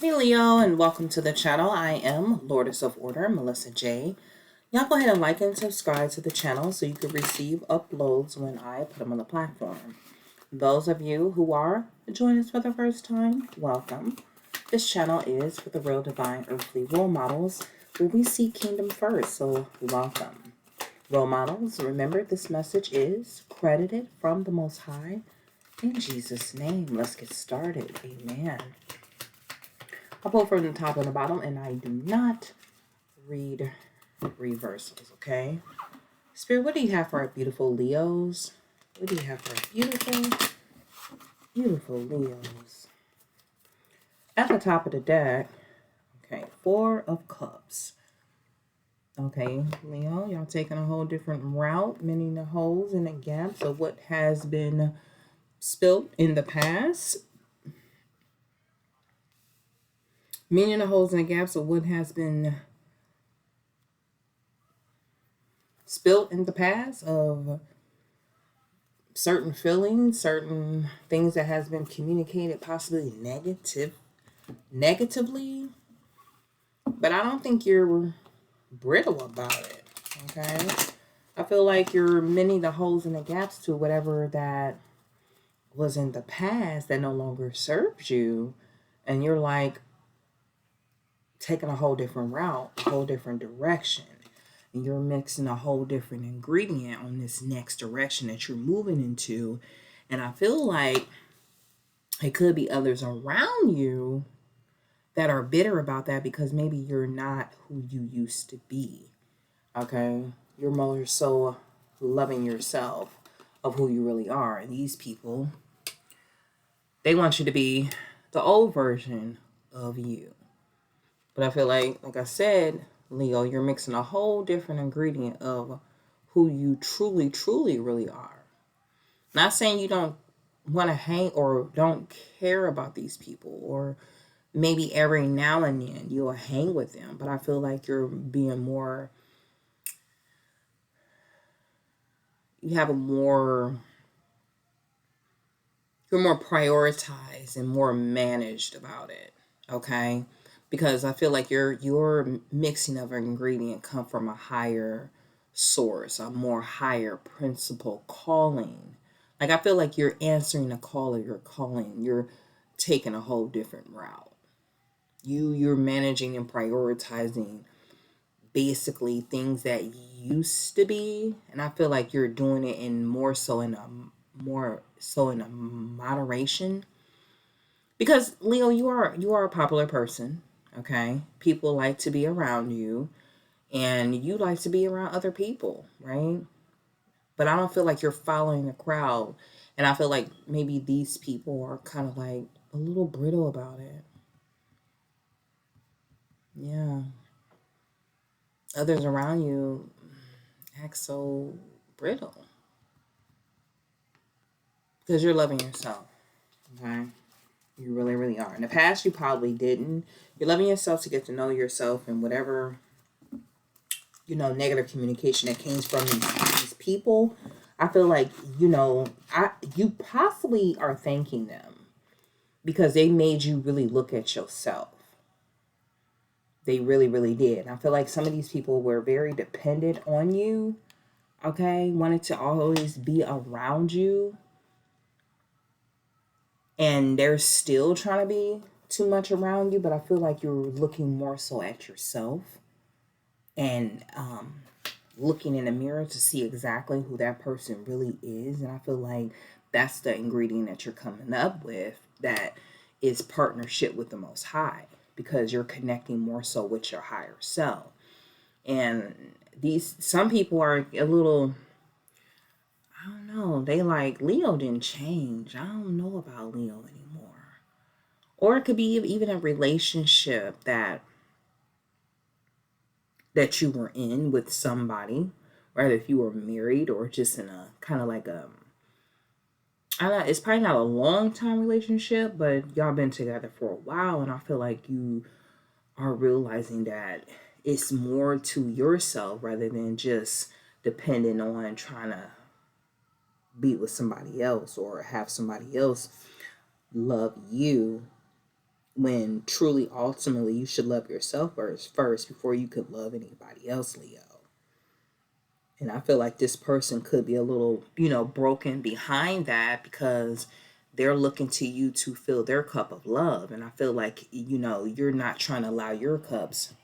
Hey Leo, and welcome to the channel. I am Lordess of Order, Melissa J. Y'all go ahead and like and subscribe to the channel so you can receive uploads when I put them on the platform. Those of you who are joining us for the first time, welcome. This channel is for the real divine earthly role models where we see kingdom first, so welcome. Role models, remember this message is credited from the Most High. In Jesus' name, let's get started. Amen. I'll pull from the top and the bottom, and I do not read reversals, okay? Spirit, what do you have for our beautiful Leos? What do you have for our beautiful Leos? At the top of the deck, okay, Four of Cups. Okay, Leo, y'all taking a whole different route, mending the holes and the gaps of what has been spilt in the past. Mending the holes and the gaps of what has been spilt in the past of certain feelings, certain things that has been communicated possibly negatively. But I don't think you're brittle about it, okay? I feel like you're mending the holes and the gaps to whatever that was in the past that no longer serves you. And you're like taking a whole different route, a whole different direction. And you're mixing a whole different ingredient on this next direction that you're moving into. And I feel like it could be others around you that are bitter about that because maybe you're not who you used to be. Okay? You're more so loving yourself of who you really are. And these people, they want you to be the old version of you. But I feel like I said, Leo, you're mixing a whole different ingredient of who you truly, truly, really are. Not saying you don't want to hang or don't care about these people, or maybe every now and then you'll hang with them, but I feel like you're being more, you have a more, you're more prioritized and more managed about it, okay? Because I feel like your mixing of an ingredient come from a higher source, a more higher principle calling. Like I feel like you're answering the call of your calling. You're taking a whole different route. You're managing and prioritizing basically things that used to be, and I feel like you're doing it in more so in a moderation, because Leo, you are a popular person, okay? People like to be around you, and you like to be around other people, right? But I don't feel like you're following the crowd, and I feel like maybe these people are kind of like a little brittle about it. Yeah, others around you act so brittle because you're loving yourself, okay? You really, really are. In the past, you probably didn't. You're loving yourself to get to know yourself, and whatever, negative communication that came from these people, I feel like, you possibly are thanking them because they made you really look at yourself. They really, really did. I feel like some of these people were very dependent on you, okay? Wanted to always be around you, and they're still trying to be too much around you, but I feel like you're looking more so at yourself and looking in the mirror to see exactly who that person really is. And I feel like that's the ingredient that you're coming up with, that is partnership with the Most High, because you're connecting more so with your higher self. And some people are a little, I don't know, they like, Leo didn't change. I don't know about Leo anymore. Or it could be even a relationship that you were in with somebody, whether if you were married or just in a kind of like I don't know, it's probably not a long time relationship, but y'all been together for a while, and I feel like you are realizing that it's more to yourself rather than just depending on trying to be with somebody else or have somebody else love you when truly, ultimately, you should love yourself first before you could love anybody else, Leo. And I feel like this person could be a little, broken behind that because they're looking to you to fill their cup of love. And I feel like, you're not trying to allow your cups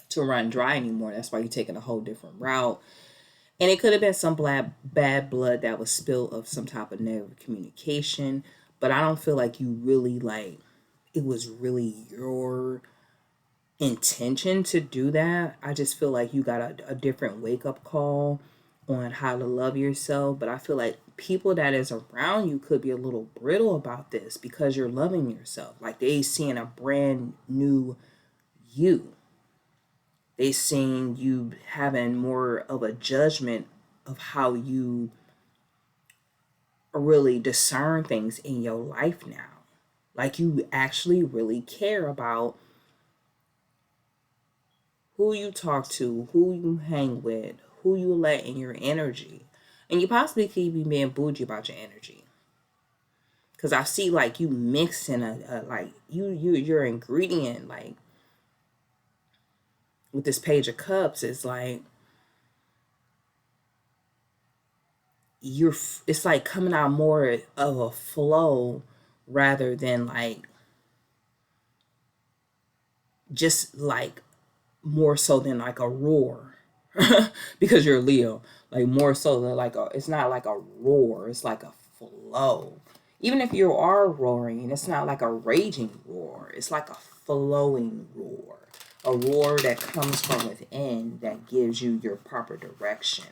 to run dry anymore. That's why you're taking a whole different route. And it could have been some bad blood that was spilled of some type of negative communication. But I don't feel like you really it was really your intention to do that. I just feel like you got a different wake up call on how to love yourself. But I feel like people that is around you could be a little brittle about this because you're loving yourself. Like they seeing a brand new you. They seeing you having more of a judgment of how you really discern things in your life now. Like you actually really care about who you talk to, who you hang with, who you let in your energy. And you possibly could be being bougie about your energy. Cause I see like you mixing a like your ingredient like with this page of cups is like it's like coming out more of a flow rather than like just like more so than like a roar because you're Leo. Like more so than like it's not like a roar, it's like a flow. Even if you are roaring, it's not like a raging roar, it's like a flowing roar. A roar that comes from within that gives you your proper direction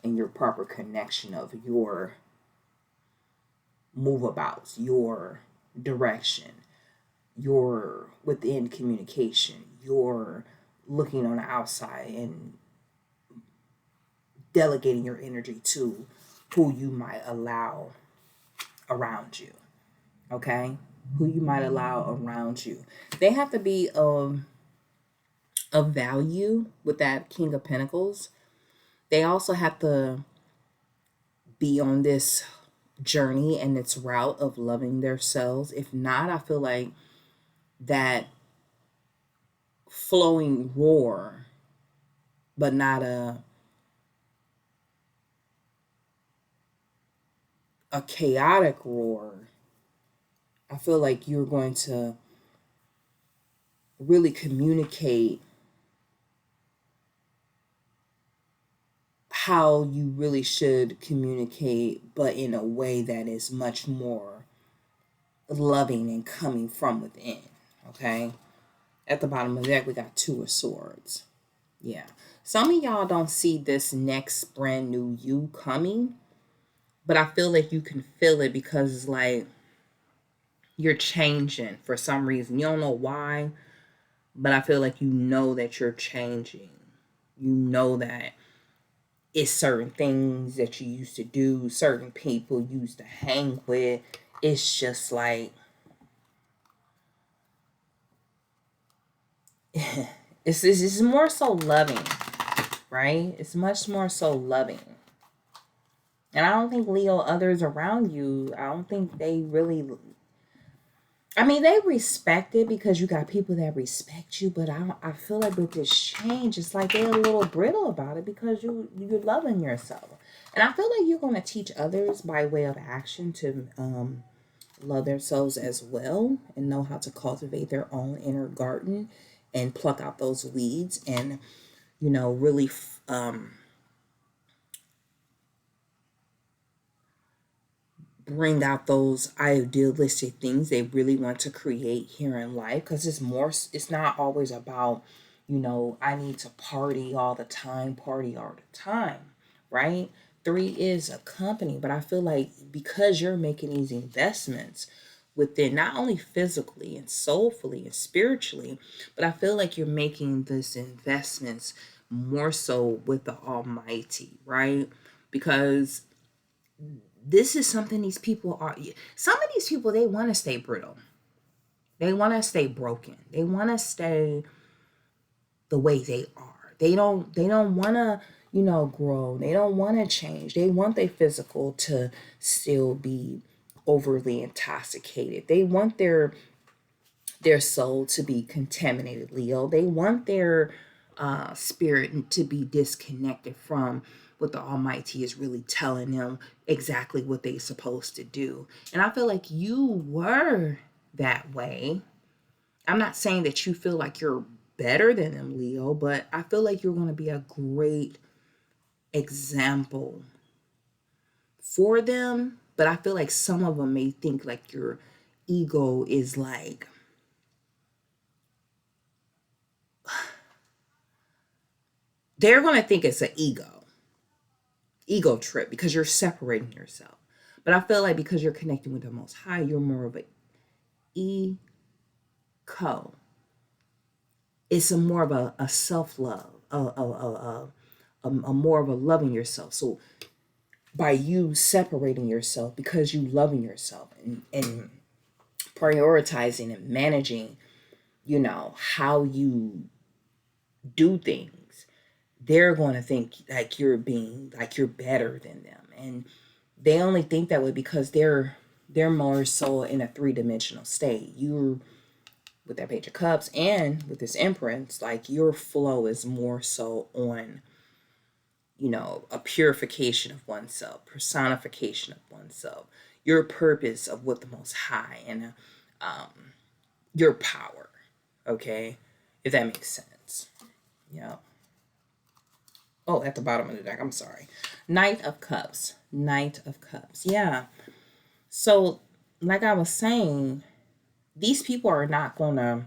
and your proper connection of your move abouts, your direction, your within communication, your looking on the outside and delegating your energy to who you might allow around you. Okay? Who you might allow around you. They have to be of value with that King of Pentacles. They also have to be on this journey and its route of loving themselves. If not, I feel like that flowing roar, but not a chaotic roar. I feel like you're going to really communicate how you really should communicate, but in a way that is much more loving and coming from within. Okay? At the bottom of the deck, we got Two of Swords. Yeah. Some of y'all don't see this next brand new you coming, but I feel like you can feel it because it's like you're changing for some reason. You don't know why, but I feel like you know that you're changing. You know that it's certain things that you used to do, certain people you used to hang with. It's just like it's more so loving, right? It's much more so loving. And I don't think Leo, others around you, I don't think they really. I mean, they respect it because you got people that respect you, but I feel like with this change, it's like they're a little brittle about it because you're loving yourself, and I feel like you're going to teach others by way of action to love themselves as well and know how to cultivate their own inner garden and pluck out those weeds and really bring out those idealistic things they really want to create here in life, because it's not always about I need to party all the time, right? Three is a company, but I feel like because you're making these investments within, not only physically and soulfully and spiritually, but I feel like you're making this investments more so with the Almighty, right? Because this is something some of these people, they want to stay brittle. They want to stay broken. They want to stay the way they are. They don't want to, grow. They don't want to change. They want their physical to still be overly intoxicated. They want their their soul to be contaminated, Leo. They want their spirit to be disconnected from what the Almighty is really telling them exactly what they're supposed to do. And I feel like you were that way. I'm not saying that you feel like you're better than them, Leo, but I feel like you're going to be a great example for them. But I feel like some of them may think like your ego is like, they're going to think it's an ego trip because you're separating yourself. But I feel like because you're connecting with the Most High, you're more of an eco. It's a more of a self love, a more of a loving yourself. So by you separating yourself, because you loving yourself and prioritizing and managing, how you do things, they're going to think like you're better than them. And they only think that way because they're more so in a three-dimensional state. You're with that Page of Cups and with this Empress, like your flow is more so on, a purification of oneself, personification of oneself, your purpose of what the Most High, and your power. Okay, if that makes sense. Yeah. Oh, at the bottom of the deck, I'm sorry. Knight of Cups. Knight of Cups. Yeah. So, like I was saying, these people are not going to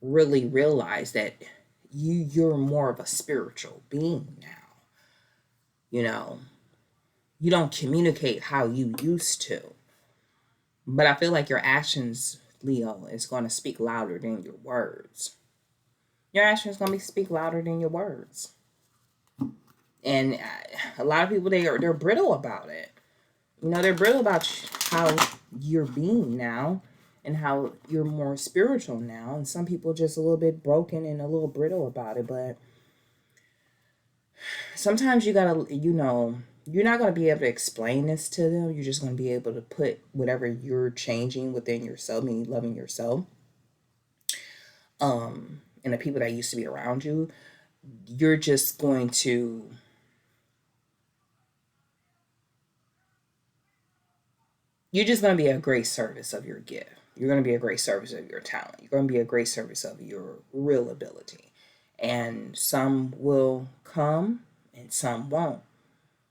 really realize that you're more of a spiritual being now. You don't communicate how you used to. But I feel like your actions, Leo, is going to speak louder than your words. Your actions going to speak louder than your words. And a lot of people, they're brittle about it. They're brittle about how you're being now and how you're more spiritual now. And some people just a little bit broken and a little brittle about it. But sometimes you gotta, you're not going to be able to explain this to them. You're just going to be able to put whatever you're changing within yourself, meaning loving yourself, and the people that used to be around you. You're just going to be a great service of your gift. You're going to be a great service of your talent. You're going to be a great service of your real ability. And some will come and some won't.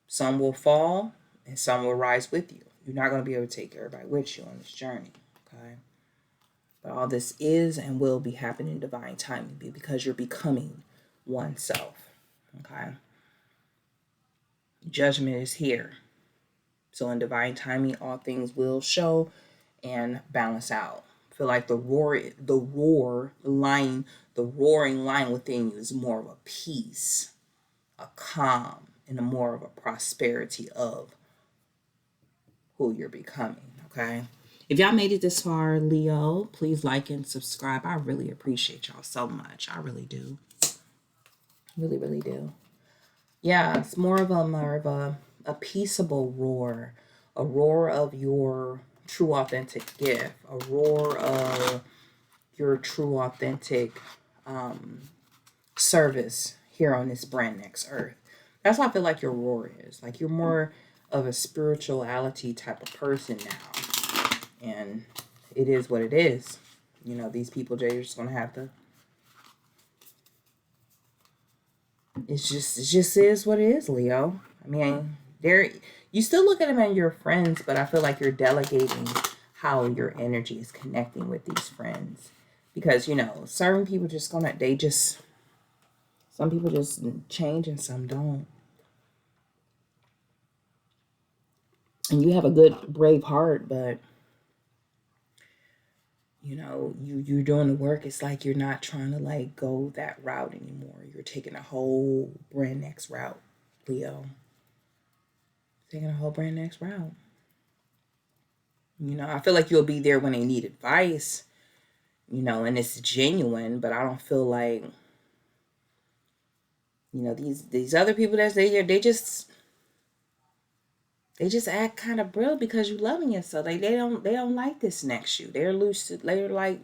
Some will fall and some will rise with you. You're not going to be able to take everybody with you on this journey. Okay. But all this is and will be happening in divine timing because you're becoming oneself. Okay. Judgment is here. So in divine timing, all things will show and balance out. I feel like the roaring line within you is more of a peace, a calm, and a more of a prosperity of who you're becoming. Okay. If y'all made it this far, Leo, please like and subscribe. I really appreciate y'all so much. I really do. Really, really do. Yeah, it's more of a peaceable roar, a roar of your true authentic gift, a roar of your true authentic service here on this brand next earth. That's what I feel like your roar is. Like you're more of a spirituality type of person now. And it is what it is. These people, they're just gonna have to. It just is what it is, Leo. I mean, you still look at them as your friends, but I feel like you're delegating how your energy is connecting with these friends. Because, certain people some people just change and some don't. And you have a good, brave heart, but you're doing the work. It's like you're not trying to like go that route anymore. You're taking a whole brand next route, Leo. Taking a whole brand next route. I feel like you'll be there when they need advice, and it's genuine, but I don't feel like, these other people they just act kind of brittle because you loving yourself. They don't like this next you. They're like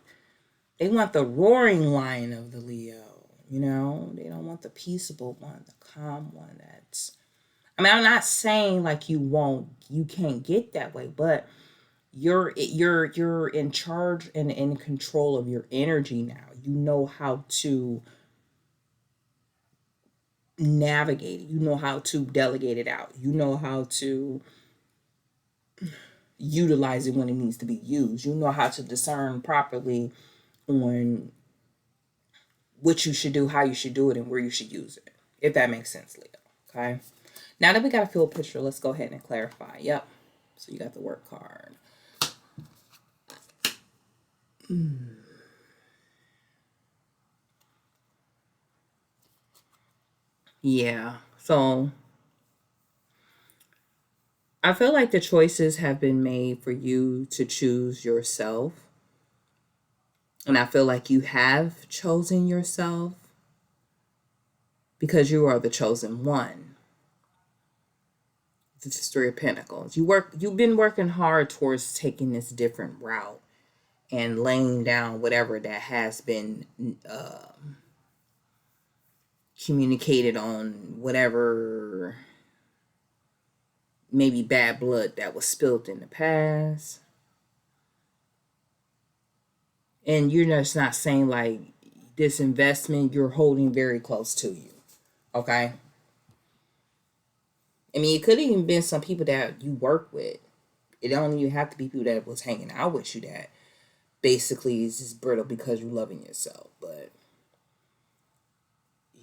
They want the roaring lion of the Leo, you know? They don't want the peaceable one, the calm one that's I mean, I'm not saying like you can't get that way, but you're in charge and in control of your energy now. You know how to navigate it. You know how to delegate it out. You know how to utilize it when it needs to be used. You know how to discern properly on what you should do, how you should do it, and where you should use it. If that makes sense, Leo. Okay. Now that we got a full picture, let's go ahead and clarify. Yep. So you got the work card. Yeah. So I feel like the choices have been made for you to choose yourself. And I feel like you have chosen yourself because you are the chosen one. This is Three of Pentacles. You've been working hard towards taking this different route and laying down whatever that has been communicated on whatever maybe bad blood that was spilled in the past. And you're just not saying like this investment you're holding very close to you. Okay. I mean, it could have even been some people that you work with. It don't even have to be people that was hanging out with you that basically is just brittle because you're loving yourself. But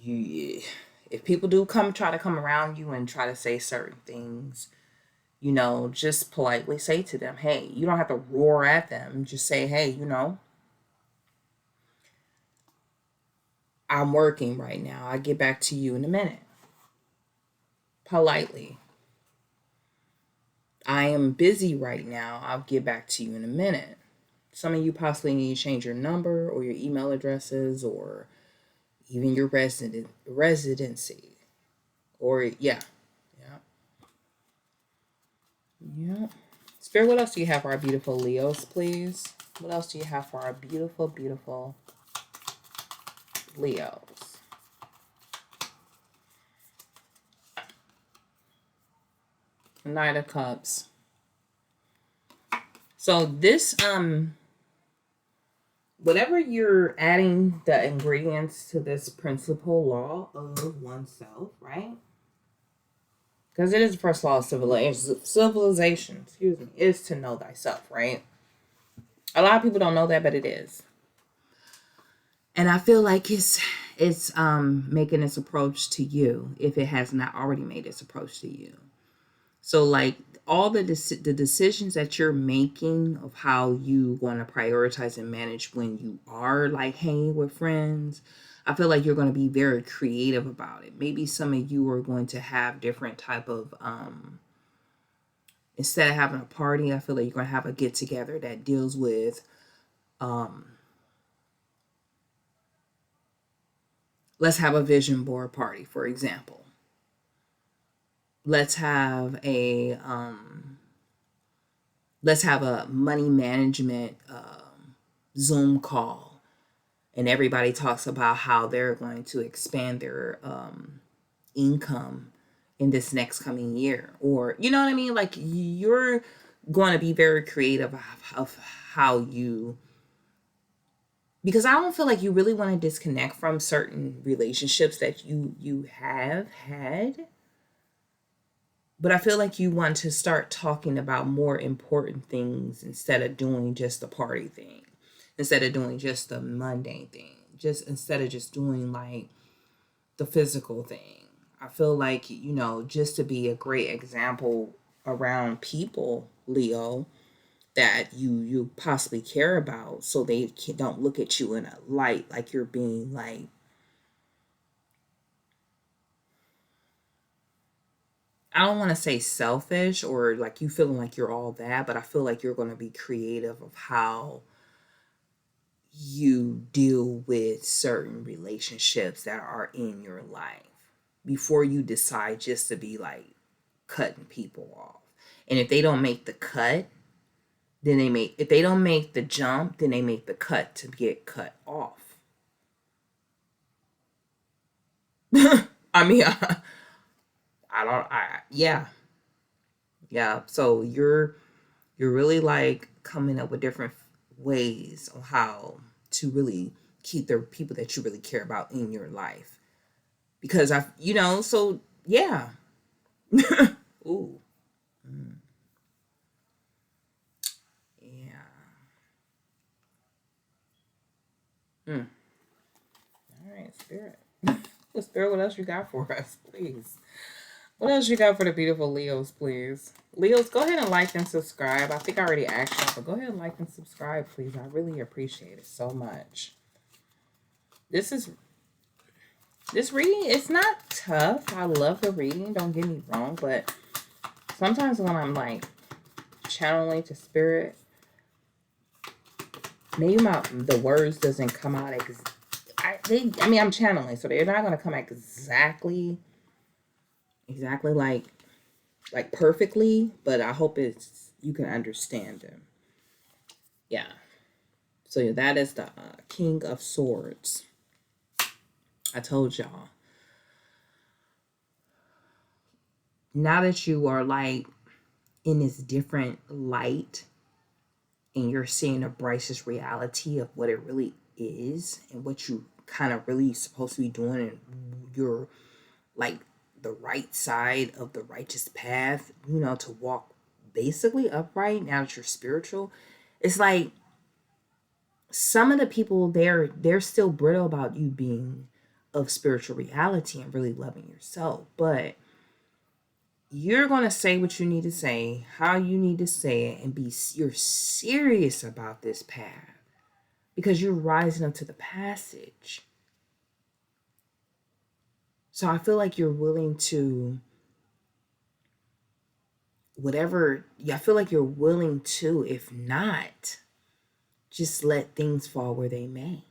if people do try to come around you and try to say certain things, just politely say to them, hey, you don't have to roar at them. Just say, hey, I'm working right now. I'll get back to you in a minute. Politely. I am busy right now. I'll get back to you in a minute. Some of you possibly need to change your number or your email addresses or even your residency. Or yeah. Spirit, what else do you have for our beautiful Leos, please? What else do you have for our beautiful, beautiful Leos? Knight of Cups. So this, whatever you're adding the ingredients to this principal law of oneself, right? Because it is the first law of civilization, is to know thyself, right? A lot of people don't know that, but it is. And I feel like it's making its approach to you if it has not already made its approach to you. So like all the decisions that you're making of how you want to prioritize and manage when you are like hanging with friends, I feel like you're going to be very creative about it. Maybe some of you are going to have different type of instead of having a party, I feel like you're going to have a get together that deals with let's have a vision board party, for example. Let's have a money management Zoom call, and everybody talks about how they're going to expand their income in this next coming year, or you know what I mean. Like you're going to be very creative of how you. Because I don't feel like you really want to disconnect from certain relationships that you have had. But I feel like you want to start talking about more important things instead of doing just the party thing. Instead of doing just the mundane thing. Just instead of just doing like the physical thing. I feel like, just to be a great example around people, Leo, that you possibly care about, so they don't look at you in a light like you're being like I don't want to say selfish or like you feeling like you're all that, but I feel like you're going to be creative of how you deal with certain relationships that are in your life before you decide just to be like cutting people off. And if they don't make the cut, then they make, if they don't make the jump, then they make the cut to get cut off. I mean, yeah. Yeah. So you're really like coming up with different ways on how to really keep the people that you really care about in your life. Because so yeah. Ooh. Mm. Yeah. Mm. All right, Spirit. Spirit, what else you got for us, please? What else you got for the beautiful Leos, please? Leos, go ahead and like and subscribe. I think I already asked you, but go ahead and like and subscribe, please. I really appreciate it so much. This reading, it's not tough. I love the reading, don't get me wrong, but sometimes when I'm like channeling to spirit, maybe the words doesn't come out I'm channeling, so they're not gonna come out exactly like perfectly, but I hope you can understand them. Yeah. So that is the King of Swords. I told y'all. Now that you are like in this different light and you're seeing the brightest reality of what it really is and what you kind of really supposed to be doing, and you're like the right side of the righteous path, to walk basically upright. Now that you're spiritual, it's like some of the people they're still brittle about you being of spiritual reality and really loving yourself, but you're going to say what you need to say, how you need to say it, and you're serious about this path because you're rising up to the passage. So I feel like you're willing to I feel like you're willing to, if not, just let things fall where they may.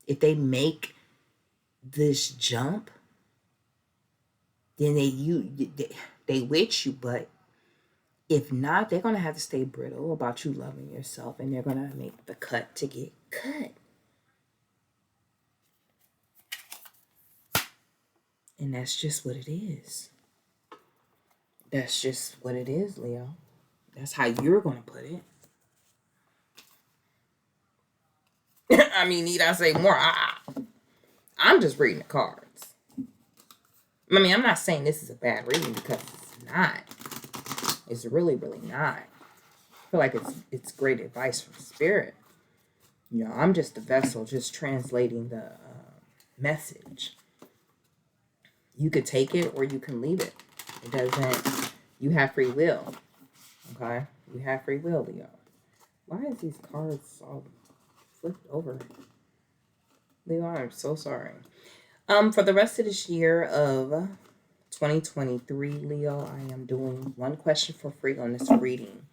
If they make this jump, then they with you, but if not, they're going to have to stay brittle about you loving yourself, and they're going to make the cut to get cut. And that's just what it is. That's just what it is, Leo. That's how you're going to put it. I mean, need I say more? I'm just reading the cards. I mean, I'm not saying this is a bad reading, because it's not. It's really, really not. I feel like it's great advice from Spirit. I'm just a vessel, just translating the message. You could take it or you can leave it. It doesn't. You have free will. Okay? You have free will, Leo. Why is these cards all flipped over? Leo, I'm so sorry. For the rest of this year of 2023, Leo, I am doing one question for free on this reading.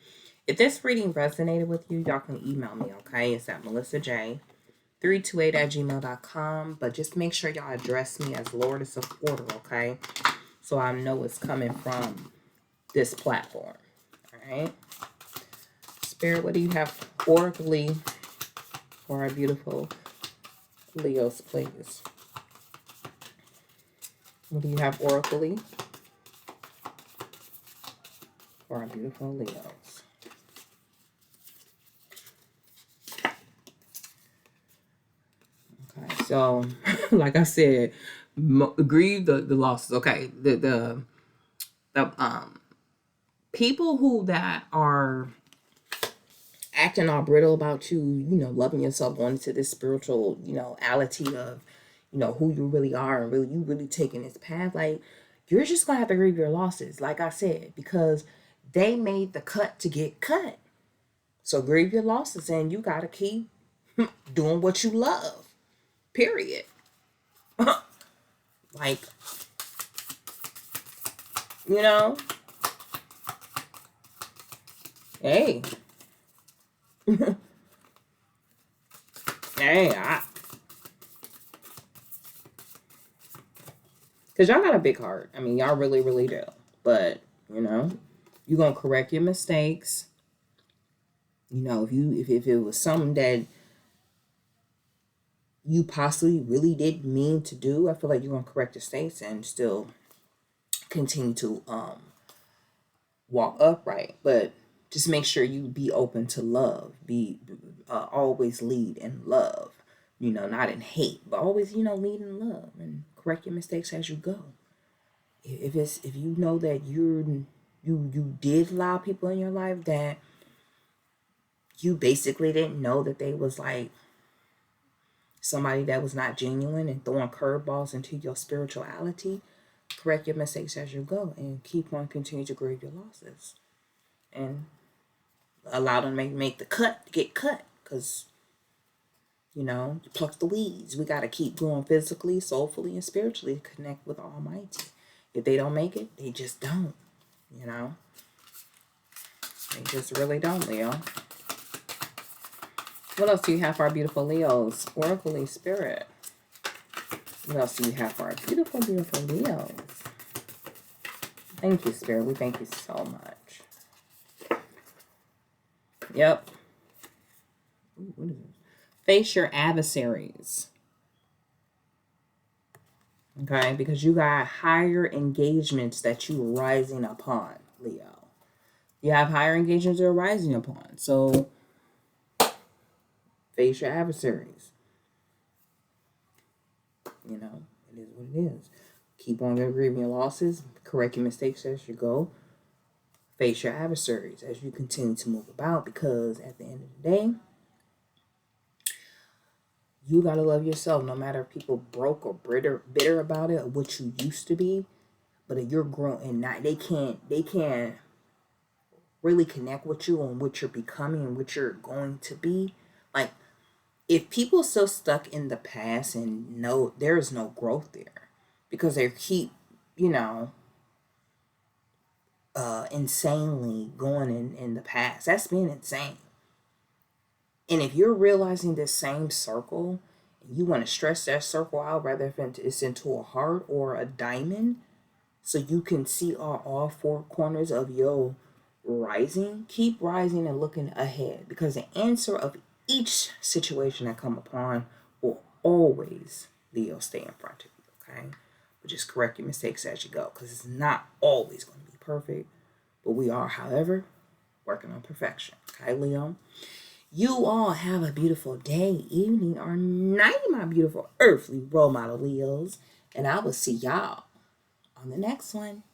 If this reading resonated with you, y'all can email me, okay? It's at melissaj328@gmail.com. But just make sure y'all address me as Lordess of Order, okay? So I know it's coming from this platform. Alright? Spirit, what do you have oracally for our beautiful Leos, please? What do you have oracally for our beautiful Leos? Okay, so like I said, grieve the losses. Okay, the people that are acting all brittle about you, loving yourself, going into this spiritual, ality of, who you really are, and you really taking this path, like, you're just gonna have to grieve your losses, like I said, because they made the cut to get cut. So grieve your losses, and you gotta keep doing what you love. Period. Like, hey. Hey, because y'all got a big heart. I mean, y'all really, really do. But, you're going to correct your mistakes. You know, if it was something that you possibly really didn't mean to do, I feel like you're gonna correct your mistakes and still continue to walk upright. But just make sure you be open to love. Be always lead in love. You know, not in hate, but always, you know, lead in love and correct your mistakes as you go. If you know that you did allow people in your life that you basically didn't know that they was like somebody that was not genuine and throwing curveballs into your spirituality, correct your mistakes as you go and keep on continuing to grieve your losses and allow them to make the cut, get cut, because you know, you pluck the weeds. We got to keep going physically, soulfully, and spiritually to connect with Almighty. If they don't make it, they just don't. You know, they just really don't, Leo. What else do you have for our beautiful Leos? Oracle Spirit. What else do you have for our beautiful, beautiful Leos? Thank you, Spirit. We thank you so much. Yep. Ooh, what is this? Face your adversaries. Okay, because you got higher engagements that you are rising upon, Leo. You have higher engagements you're rising upon. So face your adversaries. You know, it is what it is. Keep on grieving your losses, correct your mistakes as you go. Face your adversaries as you continue to move about, because at the end of the day, you gotta love yourself, no matter if people broke or bitter about it or what you used to be. But if you're grown and not, they can't really connect with you on what you're becoming and what you're going to be. Like, if people still stuck in the past and no, there is no growth there because they keep, you know, insanely going in the past. That's being insane. And if you're realizing this same circle, and you want to stress that circle out, rather if it's into a heart or a diamond, so you can see all four corners of your rising, keep rising and looking ahead, because the answer of each situation that come upon will always, Leo, stay in front of you, okay? But just correct your mistakes as you go, because it's not always going to be perfect, but we are, however, working on perfection, okay, Leo? You all have a beautiful day, evening, or night, my beautiful earthly role model Leos, and I will see y'all on the next one.